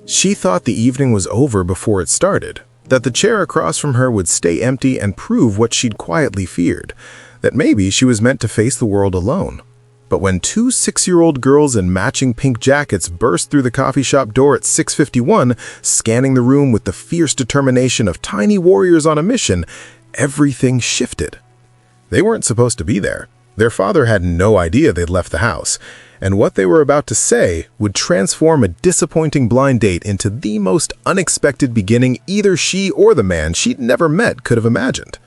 She thought the evening was over before it started, that the chair across from her would stay empty and prove what she'd quietly feared, that maybe she was meant to face the world alone. But when two 6-year-old girls in matching pink jackets burst through the coffee shop door at 6:51, scanning the room with the fierce determination of tiny warriors on a mission, everything shifted. They weren't supposed to be there. Their father had no idea they'd left the house, and what they were about to say would transform a disappointing blind date into the most unexpected beginning either she or the man she'd never met could have imagined.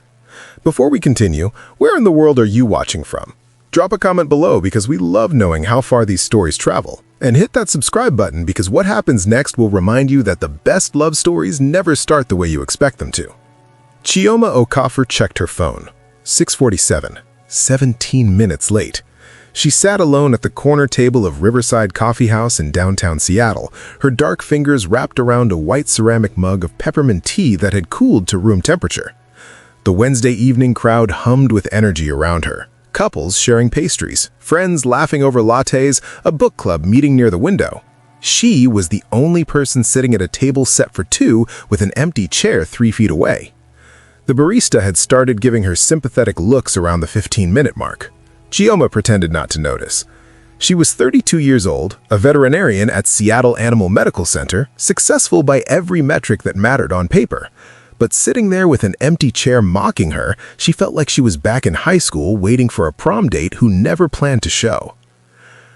Before we continue, where in the world are you watching from? Drop a comment below because we love knowing how far these stories travel. And hit that subscribe button because what happens next will remind you that the best love stories never start the way you expect them to. Chioma Okafor checked her phone. 6:47, 17 minutes late. She sat alone at the corner table of Riverside Coffee House in downtown Seattle, her dark fingers wrapped around a white ceramic mug of peppermint tea that had cooled to room temperature. The Wednesday evening crowd hummed with energy around her. Couples sharing pastries, friends laughing over lattes, a book club meeting near the window. She was the only person sitting at a table set for two with an empty chair 3 feet away. The barista had started giving her sympathetic looks around the 15-minute mark. Chioma pretended not to notice. She was 32 years old, a veterinarian at Seattle Animal Medical Center, successful by every metric that mattered on paper. But sitting there with an empty chair mocking her, she felt like she was back in high school waiting for a prom date who never planned to show.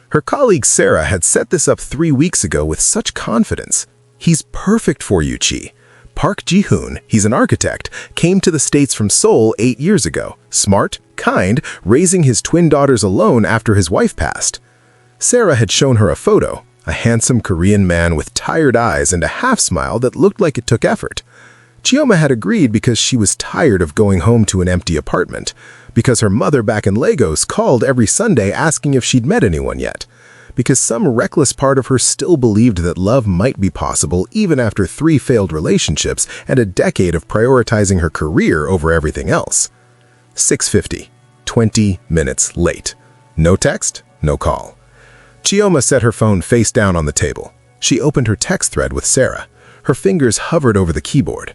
Her colleague Sarah had set this up 3 weeks ago with such confidence. "He's perfect for you, Chi. Park Ji-hoon, he's an architect, came to the States from Seoul 8 years ago. Smart, kind, raising his twin daughters alone after his wife passed." Sarah had shown her a photo, a handsome Korean man with tired eyes and a half-smile that looked like it took effort. Chioma had agreed because she was tired of going home to an empty apartment, because her mother back in Lagos called every Sunday asking if she'd met anyone yet, because some reckless part of her still believed that love might be possible even after 3 failed relationships and a decade of prioritizing her career over everything else. 6:50, 20 minutes late. No text, no call. Chioma set her phone face down on the table. She opened her text thread with Sarah. Her fingers hovered over the keyboard.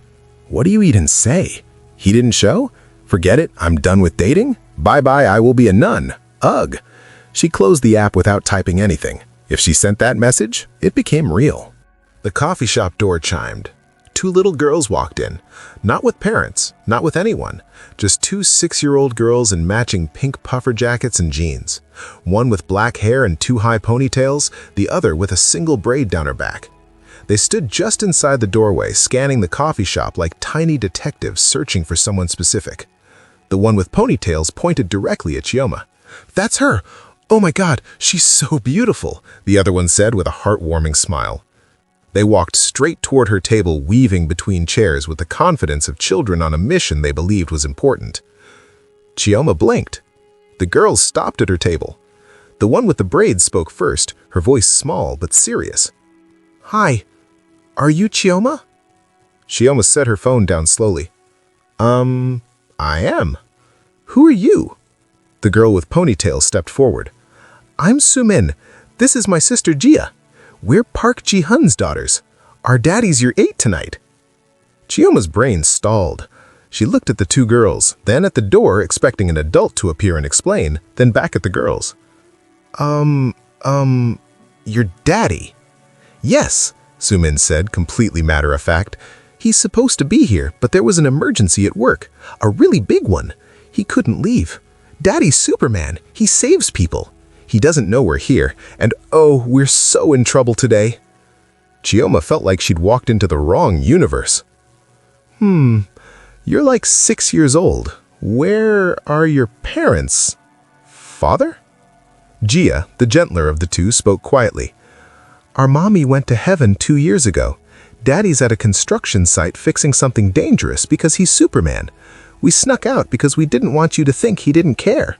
What do you even say? He didn't show? Forget it, I'm done with dating? Bye-bye, I will be a nun. Ugh. She closed the app without typing anything. If she sent that message, it became real. The coffee shop door chimed. 2 little girls walked in. Not with parents, not with anyone. Just 2 6-year-old girls in matching pink puffer jackets and jeans. One with black hair and 2 high ponytails, the other with a single braid down her back. They stood just inside the doorway, scanning the coffee shop like tiny detectives searching for someone specific. The one with ponytails pointed directly at Chioma. "That's her! Oh my God, she's so beautiful," the other one said with a heartwarming smile. They walked straight toward her table, weaving between chairs with the confidence of children on a mission they believed was important. Chioma blinked. The girls stopped at her table. The one with the braids spoke first, her voice small but serious. "Hi. Are you Chioma?" Chioma set her phone down slowly. I am. Who are you?" The girl with ponytails stepped forward. "I'm Sumin. This is my sister Jia. We're Park Ji-hoon's daughters. Our daddy's your 8 tonight." Chioma's brain stalled. She looked at the 2 girls, then at the door expecting an adult to appear and explain, then back at the girls. Your daddy?" "Yes," Sumin said, completely matter-of-fact. "He's supposed to be here, but there was an emergency at work. A really big one. He couldn't leave. Daddy's Superman. He saves people. He doesn't know we're here, and oh, we're so in trouble today." Chioma felt like she'd walked into the wrong universe. You're like 6 years old. Where are your parents? Father?" Jia, the gentler of the 2, spoke quietly. "Our mommy went to heaven 2 years ago. Daddy's at a construction site fixing something dangerous because he's Superman. We snuck out because we didn't want you to think he didn't care."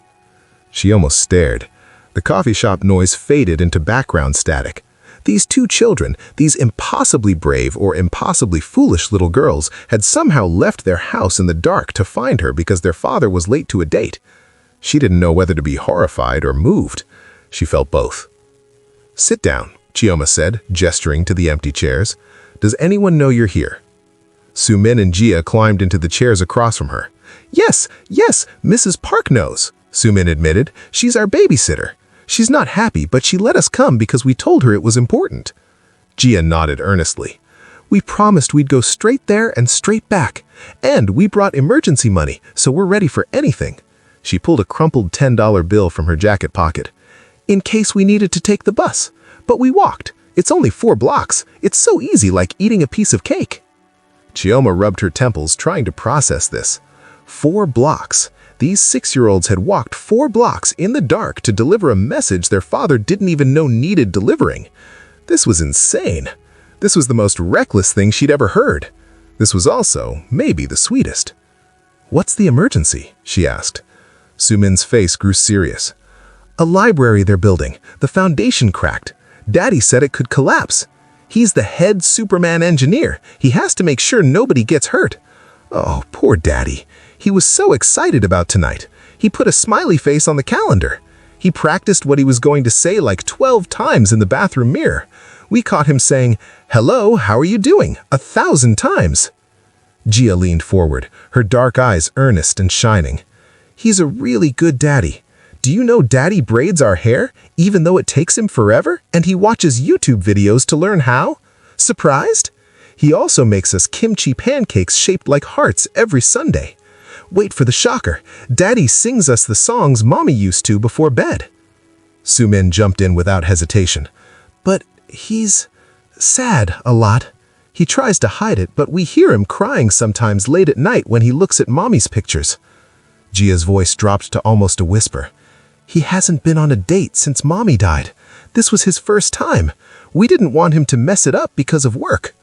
She almost stared. The coffee shop noise faded into background static. These 2 children, these impossibly brave or impossibly foolish little girls, had somehow left their house in the dark to find her because their father was late to a date. She didn't know whether to be horrified or moved. She felt both. "Sit down," Chioma said, gesturing to the empty chairs. "Does anyone know you're here?" Sumin and Jia climbed into the chairs across from her. Yes, Mrs. Park knows," Sumin admitted. "She's our babysitter. She's not happy, but she let us come because we told her it was important." Jia nodded earnestly. "We promised we'd go straight there and straight back. And we brought emergency money, so we're ready for anything." She pulled a crumpled $10 bill from her jacket pocket. "In case we needed to take the bus. But we walked. It's only 4 blocks. It's so easy, like eating a piece of cake." Chioma rubbed her temples, trying to process this. 4 blocks. These 6-year-olds had walked 4 blocks in the dark to deliver a message their father didn't even know needed delivering. This was insane. This was the most reckless thing she'd ever heard. This was also, maybe, the sweetest. "What's the emergency?" she asked. Sumin's face grew serious. "A library they're building. The foundation cracked. Daddy said it could collapse. He's the head Superman engineer. He has to make sure nobody gets hurt." Oh, poor Daddy. He was so excited about tonight. He put a smiley face on the calendar. He practiced what he was going to say like 12 times in the bathroom mirror. We caught him saying, "Hello, how are you doing?" 1,000 times. Jia leaned forward, her dark eyes earnest and shining. "He's a really good daddy. Do you know Daddy braids our hair, even though it takes him forever? And he watches YouTube videos to learn how? Surprised? He also makes us kimchi pancakes shaped like hearts every Sunday. Wait for the shocker. Daddy sings us the songs Mommy used to before bed." Sumin jumped in without hesitation. "But he's sad a lot. He tries to hide it, but we hear him crying sometimes late at night when he looks at Mommy's pictures." Jia's voice dropped to almost a whisper. "He hasn't been on a date since Mommy died. This was his first time. We didn't want him to mess it up because of work."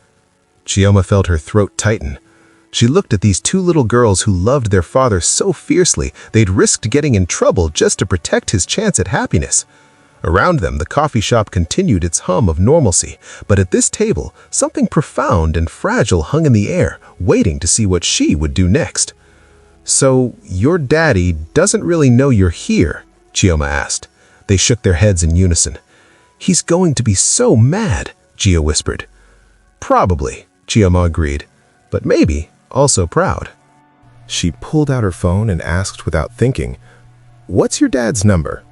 Chioma felt her throat tighten. She looked at these 2 little girls who loved their father so fiercely they'd risked getting in trouble just to protect his chance at happiness. Around them, the coffee shop continued its hum of normalcy, but at this table, something profound and fragile hung in the air, waiting to see what she would do next. "So, your daddy doesn't really know you're here?" Chioma asked. They shook their heads in unison. "He's going to be so mad," Jia whispered. "Probably," Chioma agreed, "but maybe also proud." She pulled out her phone and asked without thinking, "What's your dad's number?"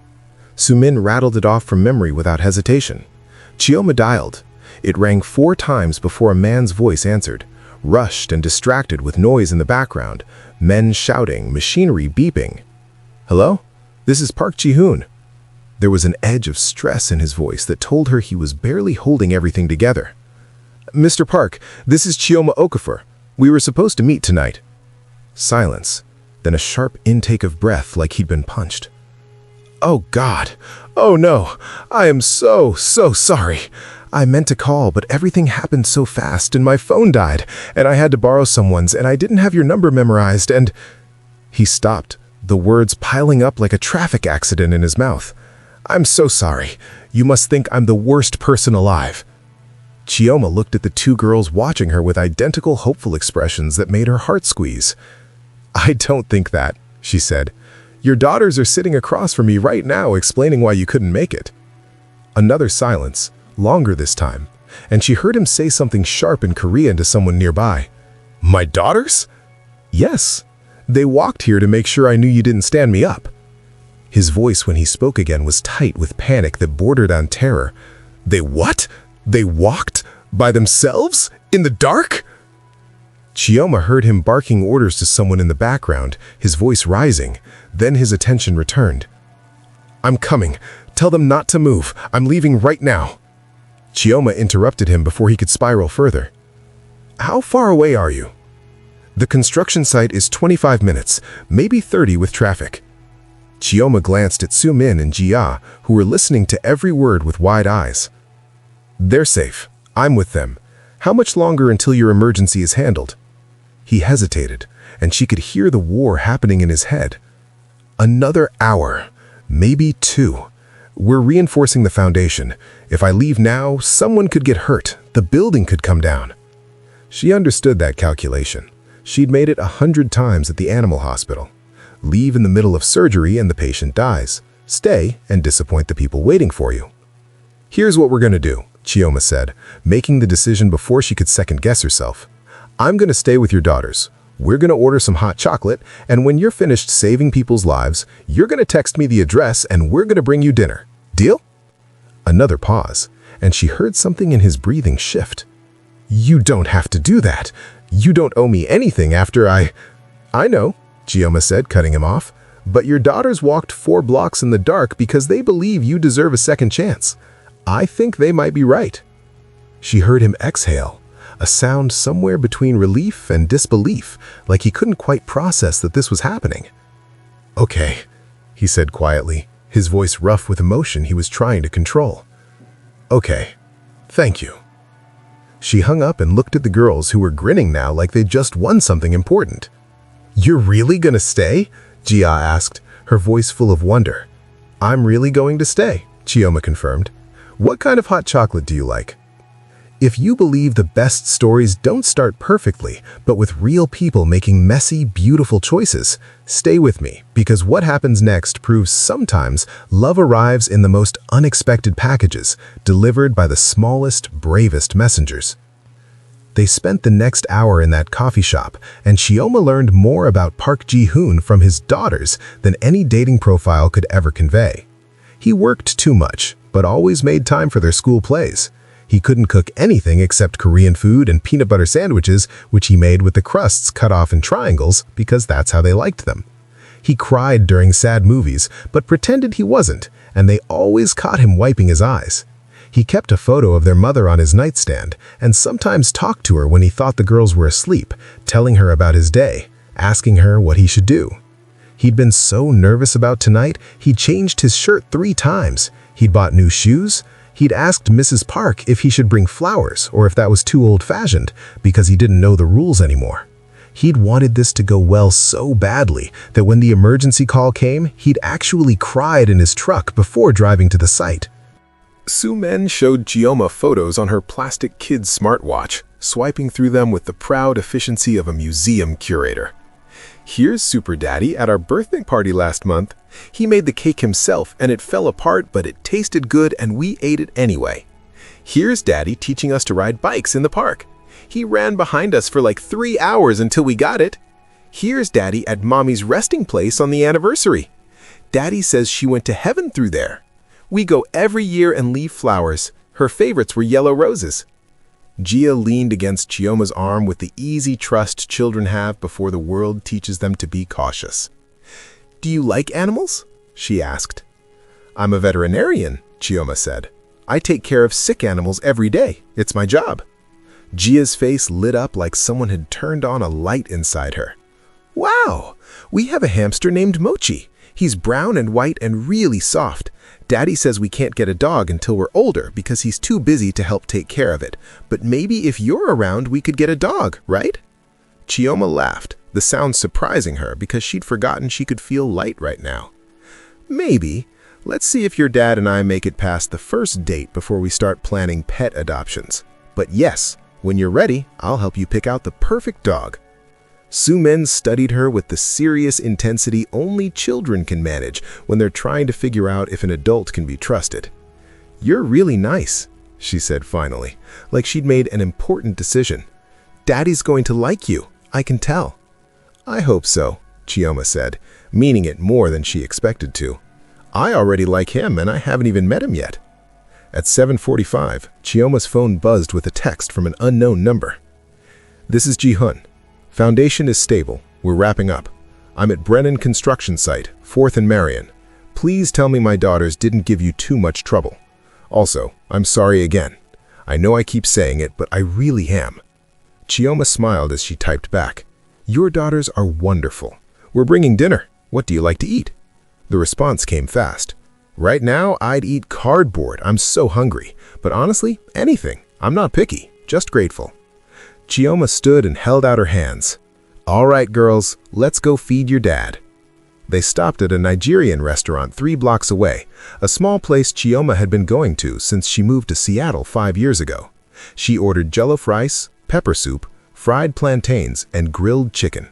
Sumin rattled it off from memory without hesitation. Chioma dialed. It rang 4 times before a man's voice answered, rushed and distracted with noise in the background, men shouting, machinery beeping. "Hello? This is Park Ji-hoon." There was an edge of stress in his voice that told her he was barely holding everything together. "Mr. Park, this is Chioma Okafor. We were supposed to meet tonight." Silence, then a sharp intake of breath like he'd been punched. "Oh God, oh no, I am so sorry. I meant to call, but everything happened so fast and my phone died and I had to borrow someone's and I didn't have your number memorized and..." He stopped, the words piling up like a traffic accident in his mouth. "I'm so sorry. You must think I'm the worst person alive." Chioma looked at the 2 girls watching her with identical hopeful expressions that made her heart squeeze. "I don't think that," she said. "Your daughters are sitting across from me right now explaining why you couldn't make it." Another silence, longer this time, and she heard him say something sharp in Korean to someone nearby. "My daughters?" "Yes. They walked here to make sure I knew you didn't stand me up." His voice when he spoke again was tight with panic that bordered on terror. "They what? They walked? By themselves? In the dark?" Chioma heard him barking orders to someone in the background, his voice rising. Then his attention returned. "I'm coming. Tell them not to move. I'm leaving right now." Chioma interrupted him before he could spiral further. "How far away are you?" "The construction site is 25 minutes, maybe 30 with traffic." Chioma glanced at Sumin and Jia, who were listening to every word with wide eyes. "They're safe. I'm with them. How much longer until your emergency is handled?" He hesitated, and she could hear the war happening in his head. "Another hour, maybe 2. We're reinforcing the foundation. If I leave now, someone could get hurt. The building could come down." She understood that calculation. She'd made it 100 times at the animal hospital. Leave in the middle of surgery and the patient dies. Stay and disappoint the people waiting for you. Here's what we're gonna do, Chioma said, making the decision before she could second-guess herself. I'm gonna stay with your daughters. We're gonna order some hot chocolate, and when you're finished saving people's lives, you're gonna text me the address and we're gonna bring you dinner. Deal? Another pause, and she heard something in his breathing shift. You don't have to do that. You don't owe me anything after I know, Chioma said, cutting him off. But your daughters walked 4 blocks in the dark because they believe you deserve a second chance. I think they might be right. She heard him exhale, a sound somewhere between relief and disbelief, like he couldn't quite process that this was happening. Okay, he said quietly, his voice rough with emotion he was trying to control. Okay, thank you. She hung up and looked at the girls who were grinning now like they'd just won something important. You're really gonna stay? Gia asked, her voice full of wonder. I'm really going to stay, Chioma confirmed. What kind of hot chocolate do you like? If you believe the best stories don't start perfectly, but with real people making messy, beautiful choices, stay with me, because what happens next proves sometimes love arrives in the most unexpected packages, delivered by the smallest, bravest messengers. They spent the next hour in that coffee shop, and Chioma learned more about Park Ji-hoon from his daughters than any dating profile could ever convey. He worked too much, but always made time for their school plays. He couldn't cook anything except Korean food and peanut butter sandwiches, which he made with the crusts cut off in triangles because that's how they liked them. He cried during sad movies, but pretended he wasn't, and they always caught him wiping his eyes. He kept a photo of their mother on his nightstand and sometimes talked to her when he thought the girls were asleep, telling her about his day, asking her what he should do. He'd been so nervous about tonight, he'd changed his shirt 3 times. He'd bought new shoes. He'd asked Mrs. Park if he should bring flowers or if that was too old-fashioned because he didn't know the rules anymore. He'd wanted this to go well so badly that when the emergency call came, he'd actually cried in his truck before driving to the site. Su-men showed Chioma photos on her plastic kid's smartwatch, swiping through them with the proud efficiency of a museum curator. Here's Super Daddy at our birthday party last month. He made the cake himself and it fell apart, but it tasted good and we ate it anyway. Here's Daddy teaching us to ride bikes in the park. He ran behind us for like 3 hours until we got it. Here's Daddy at Mommy's resting place on the anniversary. Daddy says she went to heaven through there. We go every year and leave flowers. Her favorites were yellow roses. Gia leaned against Chioma's arm with the easy trust children have before the world teaches them to be cautious. Do you like animals? She asked. I'm a veterinarian, Chioma said. I take care of sick animals every day. It's my job. Gia's face lit up like someone had turned on a light inside her. Wow! We have a hamster named Mochi. He's brown and white and really soft. Daddy says we can't get a dog until we're older because he's too busy to help take care of it. But maybe if you're around, we could get a dog, right? Chioma laughed, the sound surprising her because she'd forgotten she could feel light right now. Maybe. Let's see if your dad and I make it past the first date before we start planning pet adoptions. But yes, when you're ready, I'll help you pick out the perfect dog. Su-men studied her with the serious intensity only children can manage when they're trying to figure out if an adult can be trusted. You're really nice, she said finally, like she'd made an important decision. Daddy's going to like you, I can tell. I hope so, Chioma said, meaning it more than she expected to. I already like him and I haven't even met him yet. At 7:45, Chioma's phone buzzed with a text from an unknown number. This is Ji-hoon. Foundation is stable. We're wrapping up. I'm at Brennan construction site, 4th and Marion. Please tell me my daughters didn't give you too much trouble. Also, I'm sorry again. I know I keep saying it, but I really am. Chioma smiled as she typed back. Your daughters are wonderful. We're bringing dinner. What do you like to eat? The response came fast. Right now, I'd eat cardboard. I'm so hungry. But honestly, anything. I'm not picky, just grateful. Chioma stood and held out her hands. All right, girls, let's go feed your dad. They stopped at a Nigerian restaurant 3 blocks away, a small place Chioma had been going to since she moved to Seattle 5 years ago. She ordered jollof rice, pepper soup, fried plantains, and grilled chicken.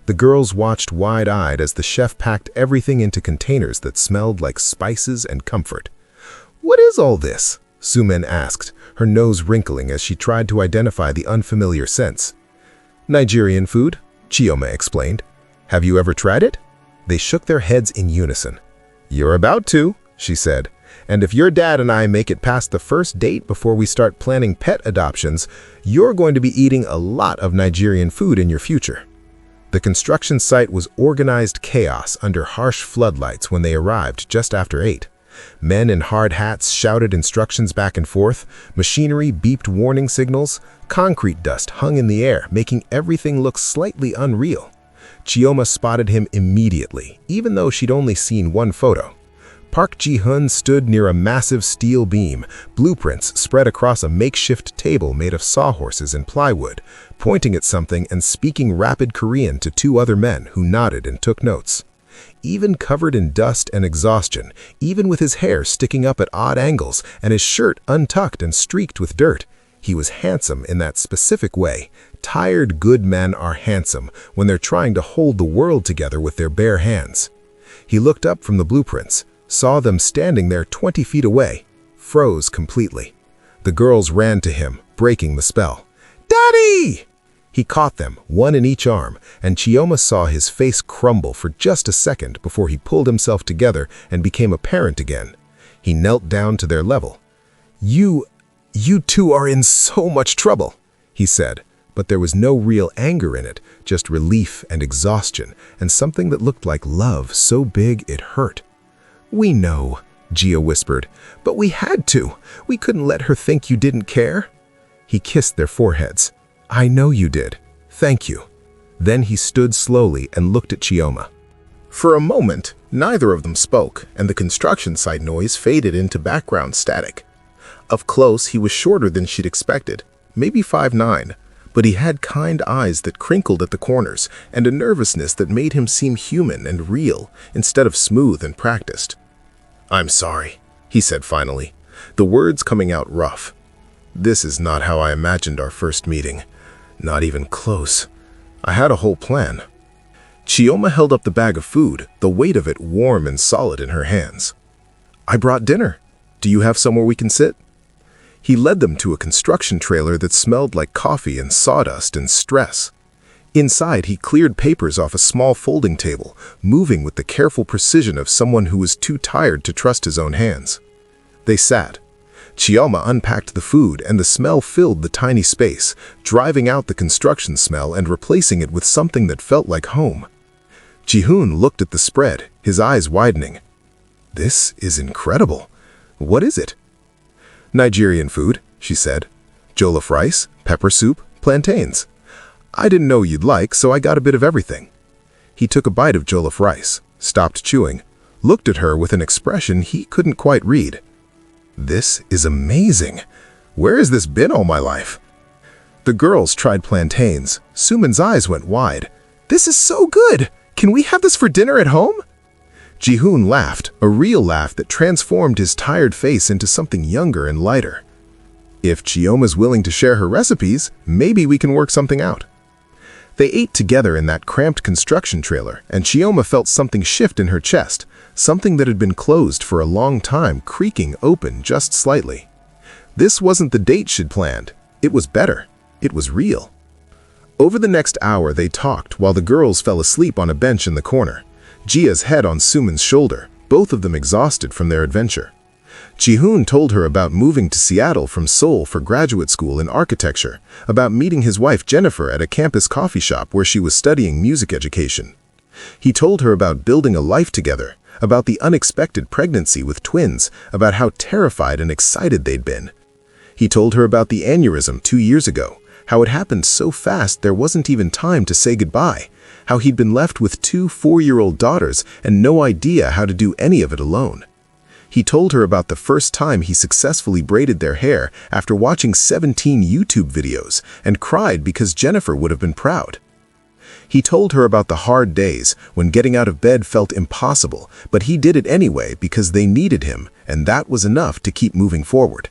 The girls watched wide-eyed as the chef packed everything into containers that smelled like spices and comfort. What is all this? Sumin asked, her nose wrinkling as she tried to identify the unfamiliar scents. Nigerian food, Chioma explained. Have you ever tried it? They shook their heads in unison. You're about to, she said. And if your dad and I make it past the first date before we start planning pet adoptions, you're going to be eating a lot of Nigerian food in your future. The construction site was organized chaos under harsh floodlights when they arrived just after 8. Men in hard hats shouted instructions back and forth, machinery beeped warning signals, concrete dust hung in the air, making everything look slightly unreal. Chioma spotted him immediately, even though she'd only seen one photo. Park Ji-hun stood near a massive steel beam, blueprints spread across a makeshift table made of sawhorses and plywood, pointing at something and speaking rapid Korean to 2 other men who nodded and took notes. Even covered in dust and exhaustion, even with his hair sticking up at odd angles and his shirt untucked and streaked with dirt, he was handsome in that specific way. Tired good men are handsome when they're trying to hold the world together with their bare hands. He looked up from the blueprints, saw them standing there 20 feet away, froze completely. The girls ran to him, breaking the spell. "Daddy!" He caught them, one in each arm, and Chioma saw his face crumble for just a second before he pulled himself together and became apparent again. He knelt down to their level. You two are in so much trouble," he said, but there was no real anger in it, just relief and exhaustion, and something that looked like love so big it hurt. "We know," Gia whispered, "but we had to. We couldn't let her think you didn't care." He kissed their foreheads. "I know you did. Thank you." Then he stood slowly and looked at Chioma. For a moment, neither of them spoke, and the construction site noise faded into background static. Up close, he was shorter than she'd expected, maybe 5'9", but he had kind eyes that crinkled at the corners and a nervousness that made him seem human and real instead of smooth and practiced. "I'm sorry," he said finally, the words coming out rough. "This is not how I imagined our first meeting. Not even close. I had a whole plan." Chioma held up the bag of food, the weight of it warm and solid in her hands. "I brought dinner. Do you have somewhere we can sit?" He led them to a construction trailer that smelled like coffee and sawdust and stress. Inside, he cleared papers off a small folding table, moving with the careful precision of someone who was too tired to trust his own hands. They sat. Chioma unpacked the food, and the smell filled the tiny space, driving out the construction smell and replacing it with something that felt like home. Ji-hun looked at the spread, his eyes widening. "This is incredible. What is it?" "Nigerian food," she said. "Jollof rice, pepper soup, plantains. I didn't know you'd like, so I got a bit of everything." He took a bite of jollof rice, stopped chewing, looked at her with an expression he couldn't quite read. "This is amazing. Where has this been all my life?" The girls tried plantains. Sumin's eyes went wide. "This is so good! Can we have this for dinner at home?" Ji-hun laughed, a real laugh that transformed his tired face into something younger and lighter. "If Chioma's willing to share her recipes, maybe we can work something out." They ate together in that cramped construction trailer, and Chioma felt something shift in her chest, something that had been closed for a long time creaking open just slightly. This wasn't the date she'd planned. It was better. It was real. Over the next hour they talked while the girls fell asleep on a bench in the corner, Gia's head on Sumin's shoulder, both of them exhausted from their adventure. Ji-hun told her about moving to Seattle from Seoul for graduate school in architecture, about meeting his wife Jennifer at a campus coffee shop where she was studying music education. He told her about building a life together, about the unexpected pregnancy with twins, about how terrified and excited they'd been. He told her about the aneurysm 2 years ago, how it happened so fast there wasn't even time to say goodbye, how he'd been left with 2 4-year-old daughters and no idea how to do any of it alone. He told her about the first time he successfully braided their hair after watching 17 YouTube videos and cried because Jennifer would have been proud. He told her about the hard days when getting out of bed felt impossible, but he did it anyway because they needed him, and that was enough to keep moving forward.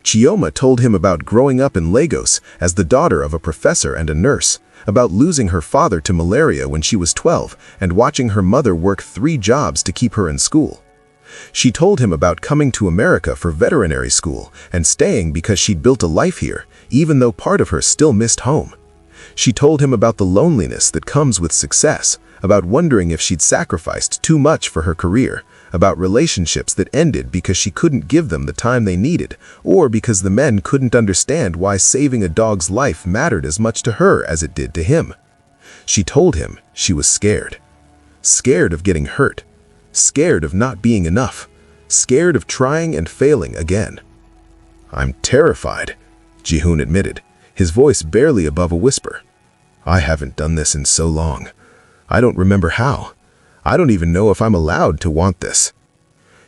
Chioma told him about growing up in Lagos as the daughter of a professor and a nurse, about losing her father to malaria when she was 12 and watching her mother work 3 jobs to keep her in school. She told him about coming to America for veterinary school and staying because she'd built a life here, even though part of her still missed home. She told him about the loneliness that comes with success, about wondering if she'd sacrificed too much for her career, about relationships that ended because she couldn't give them the time they needed, or because the men couldn't understand why saving a dog's life mattered as much to her as it did to him. She told him she was scared. Scared of getting hurt. Scared of not being enough. Scared of trying and failing again. "I'm terrified," Ji-hoon admitted, his voice barely above a whisper. "I haven't done this in so long. I don't remember how. I don't even know if I'm allowed to want this."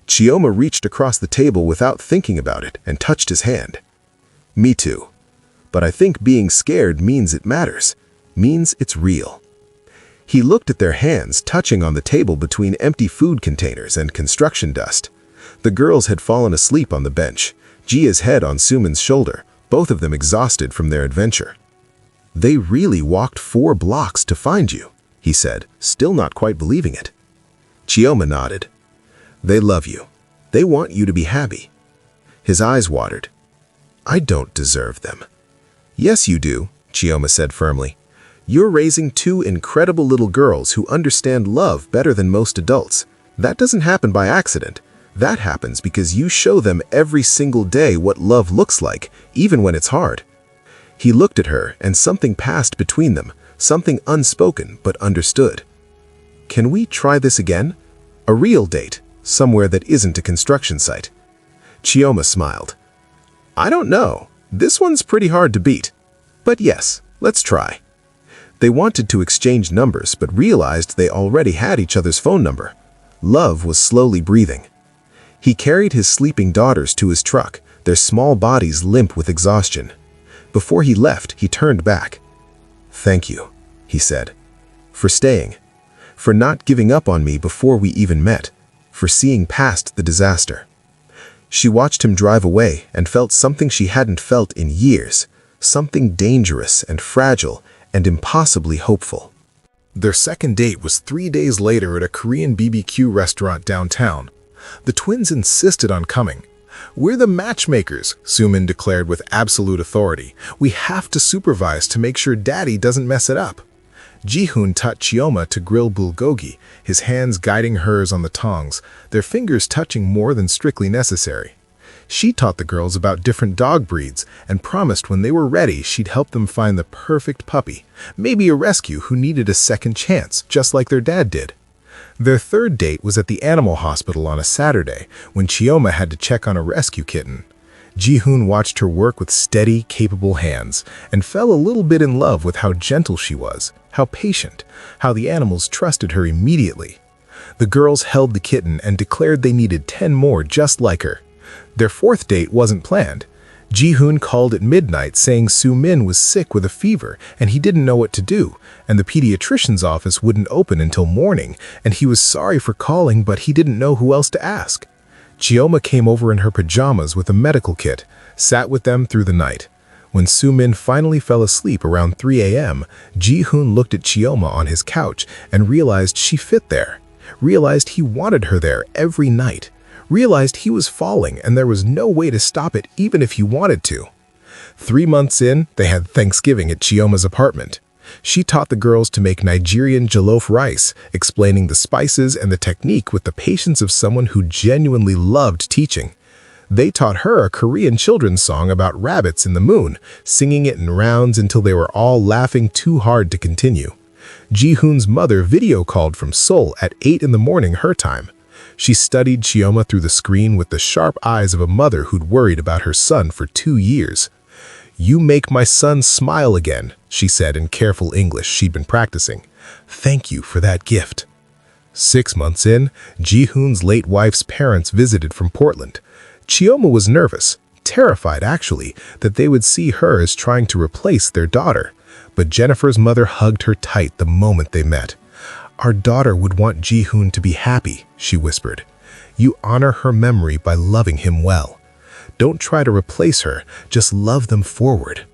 Chioma reached across the table without thinking about it and touched his hand. "Me too. But I think being scared means it matters, means it's real." He looked at their hands touching on the table between empty food containers and construction dust. The girls had fallen asleep on the bench, Jia's head on Sumin's shoulder, both of them exhausted from their adventure. "They really walked 4 blocks to find you," he said, still not quite believing it. Chioma nodded. "They love you. They want you to be happy." His eyes watered. "I don't deserve them." "Yes, you do," Chioma said firmly. "You're raising 2 incredible little girls who understand love better than most adults. That doesn't happen by accident. That happens because you show them every single day what love looks like, even when it's hard." He looked at her, and something passed between them, something unspoken but understood. "Can we try this again? A real date, somewhere that isn't a construction site." Chioma smiled. "I don't know. This one's pretty hard to beat. But yes, let's try." They wanted to exchange numbers but realized they already had each other's phone number. Love was slowly breathing. He carried his sleeping daughters to his truck, their small bodies limp with exhaustion. Before he left, he turned back. "Thank you," he said, "for staying, for not giving up on me before we even met, for seeing past the disaster." She watched him drive away and felt something she hadn't felt in years, something dangerous and fragile and impossibly hopeful. Their second date was 3 days later at a Korean BBQ restaurant downtown. The twins insisted on coming. "We're the matchmakers," Sumin declared with absolute authority. "We have to supervise to make sure Daddy doesn't mess it up." Ji-hoon taught Chioma to grill bulgogi, his hands guiding hers on the tongs, their fingers touching more than strictly necessary. She taught the girls about different dog breeds and promised when they were ready she'd help them find the perfect puppy, maybe a rescue who needed a second chance, just like their dad did. Their third date was at the animal hospital on a Saturday when Chioma had to check on a rescue kitten. Ji-hoon watched her work with steady, capable hands and fell a little bit in love with how gentle she was, how patient, how the animals trusted her immediately. The girls held the kitten and declared they needed 10 more just like her. Their fourth date wasn't planned. Ji-hoon called at midnight saying Su-min was sick with a fever and he didn't know what to do, and the pediatrician's office wouldn't open until morning, and he was sorry for calling but he didn't know who else to ask. Chioma came over in her pajamas with a medical kit, sat with them through the night. When Su-min finally fell asleep around 3 a.m., Ji-hoon looked at Chioma on his couch and realized she fit there, realized he wanted her there every night, realized he was falling and there was no way to stop it even if he wanted to. 3 months in, they had Thanksgiving at Chioma's apartment. She taught the girls to make Nigerian jollof rice, explaining the spices and the technique with the patience of someone who genuinely loved teaching. They taught her a Korean children's song about rabbits in the moon, singing it in rounds until they were all laughing too hard to continue. Ji-hoon's mother video called from Seoul at 8 in the morning her time. She studied Chioma through the screen with the sharp eyes of a mother who'd worried about her son for 2 years. "You make my son smile again," she said in careful English she'd been practicing. "Thank you for that gift." 6 months in, Ji-hoon's late wife's parents visited from Portland. Chioma was nervous, terrified actually, that they would see her as trying to replace their daughter. But Jennifer's mother hugged her tight the moment they met. "Our daughter would want Ji-hoon to be happy," she whispered. "You honor her memory by loving him well. Don't try to replace her, just love them forward."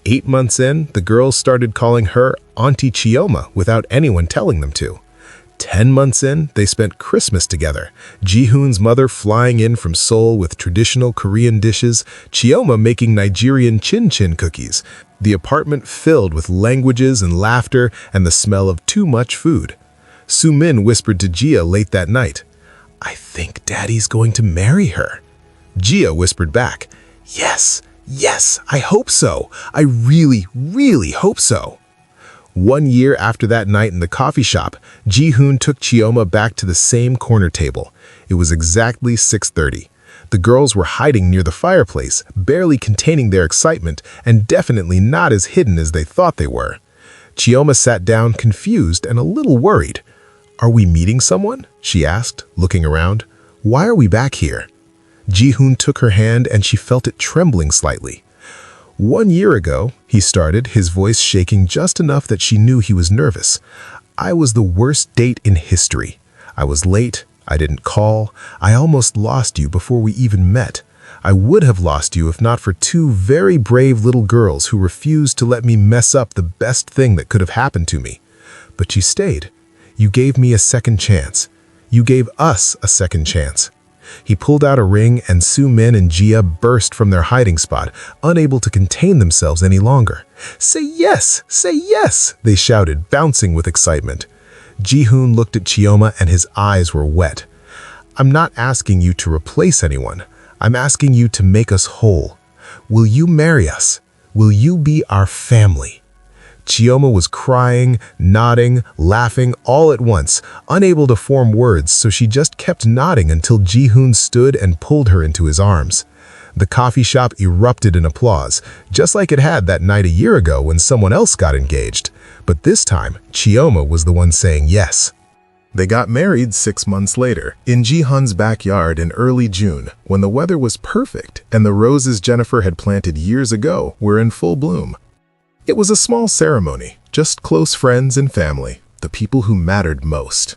8 months in, the girls started calling her Auntie Chioma without anyone telling them to. 10 months in, they spent Christmas together. Ji-hoon's mother flying in from Seoul with traditional Korean dishes, Chioma making Nigerian chin-chin cookies. The apartment filled with languages and laughter and the smell of too much food. Soo-min whispered to Jia late that night, "I think Daddy's going to marry her." Jia whispered back, "Yes, yes, I hope so. I really, really hope so." 1 year after that night in the coffee shop, Ji-hoon took Chioma back to the same corner table. It was exactly 6:30. The girls were hiding near the fireplace, barely containing their excitement and definitely not as hidden as they thought they were. Chioma sat down confused and a little worried. "Are we meeting someone?" she asked, looking around. "Why are we back here?" Ji-hoon took her hand and she felt it trembling slightly. 1 year ago, he started, his voice shaking just enough that she knew he was nervous. "I was the worst date in history. I was late, I didn't call, I almost lost you before we even met. I would have lost you if not for 2 very brave little girls who refused to let me mess up the best thing that could have happened to me. But you stayed. You gave me a second chance. You gave us a second chance." He pulled out a ring and Soo-min and Jia burst from their hiding spot, unable to contain themselves any longer. "Say yes! Say yes!" they shouted, bouncing with excitement. Ji-hoon looked at Chioma and his eyes were wet. "I'm not asking you to replace anyone. I'm asking you to make us whole. Will you marry us? Will you be our family?" Chioma was crying, nodding, laughing all at once, unable to form words, so she just kept nodding until Ji-hoon stood and pulled her into his arms. The coffee shop erupted in applause, just like it had that night a year ago when someone else got engaged. But this time, Chioma was the one saying yes. They got married 6 months later, in Ji-hoon's backyard in early June, when the weather was perfect and the roses Jennifer had planted years ago were in full bloom. It was a small ceremony, just close friends and family, the people who mattered most.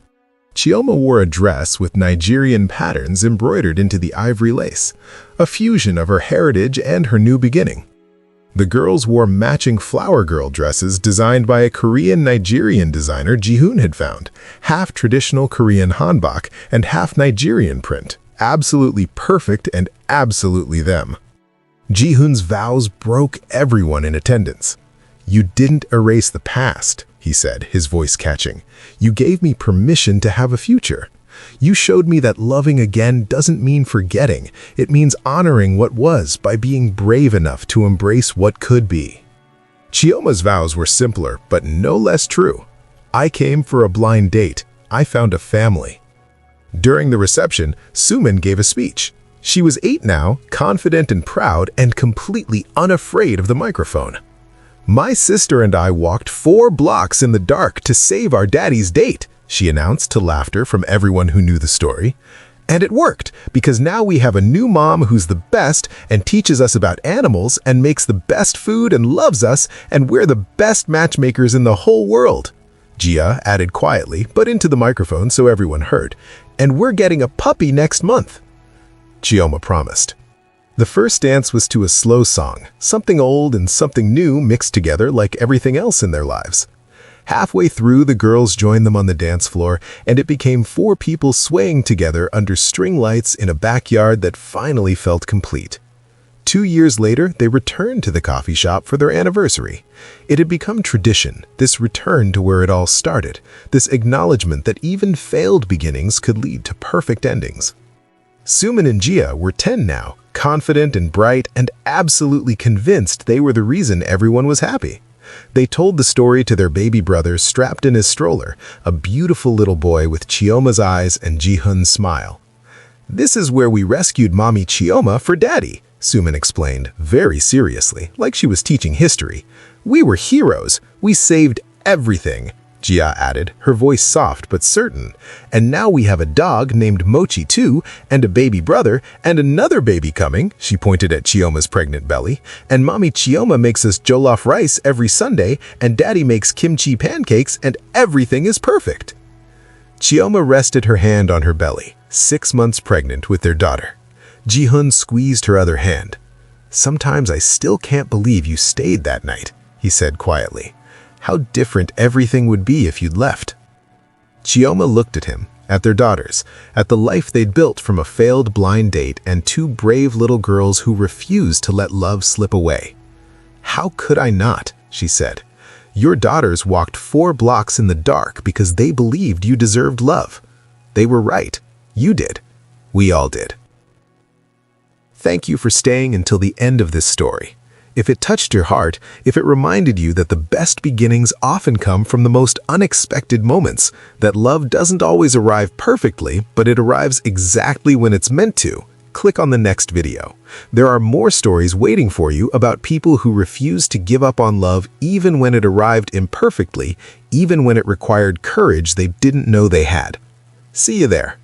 Chioma wore a dress with Nigerian patterns embroidered into the ivory lace, a fusion of her heritage and her new beginning. The girls wore matching flower girl dresses designed by a Korean-Nigerian designer Ji-hoon had found, half traditional Korean hanbok and half Nigerian print, absolutely perfect and absolutely them. Ji-hoon's vows broke everyone in attendance. "You didn't erase the past," he said, his voice catching. "You gave me permission to have a future. You showed me that loving again doesn't mean forgetting. It means honoring what was by being brave enough to embrace what could be." Chioma's vows were simpler, but no less true. "I came for a blind date. I found a family." During the reception, Soo-min gave a speech. She was 8 now, confident and proud, and completely unafraid of the microphone. "My sister and I walked 4 blocks in the dark to save our daddy's date," she announced to laughter from everyone who knew the story. "And it worked, because now we have a new mom who's the best and teaches us about animals and makes the best food and loves us, and we're the best matchmakers in the whole world." Jia added quietly, but into the microphone so everyone heard, "And we're getting a puppy next month." Chioma promised. The first dance was to a slow song, something old and something new mixed together like everything else in their lives. Halfway through, the girls joined them on the dance floor, and it became 4 people swaying together under string lights in a backyard that finally felt complete. 2 years later, they returned to the coffee shop for their anniversary. It had become tradition, this return to where it all started, this acknowledgement that even failed beginnings could lead to perfect endings. Soo-min and Jia were 10 now, confident and bright, and absolutely convinced they were the reason everyone was happy. They told the story to their baby brother strapped in his stroller, a beautiful little boy with Chioma's eyes and Ji-hoon's smile. "This is where we rescued Mommy Chioma for Daddy," Soo-min explained, very seriously, like she was teaching history. "We were heroes. We saved everything," Jia added, her voice soft but certain. "And now we have a dog named Mochi too, and a baby brother, and another baby coming," she pointed at Chioma's pregnant belly. "And Mommy Chioma makes us jollof rice every Sunday, and Daddy makes kimchi pancakes, and everything is perfect." Chioma rested her hand on her belly, 6 months pregnant with their daughter. Ji-hoon squeezed her other hand. "Sometimes I still can't believe you stayed that night," he said quietly. "How different everything would be if you'd left." Chioma looked at him, at their daughters, at the life they'd built from a failed blind date and two brave little girls who refused to let love slip away. "How could I not?" she said. "Your daughters walked 4 blocks in the dark because they believed you deserved love. They were right. You did. We all did." Thank you for staying until the end of this story. If it touched your heart, if it reminded you that the best beginnings often come from the most unexpected moments, that love doesn't always arrive perfectly, but it arrives exactly when it's meant to, click on the next video. There are more stories waiting for you about people who refused to give up on love even when it arrived imperfectly, even when it required courage they didn't know they had. See you there.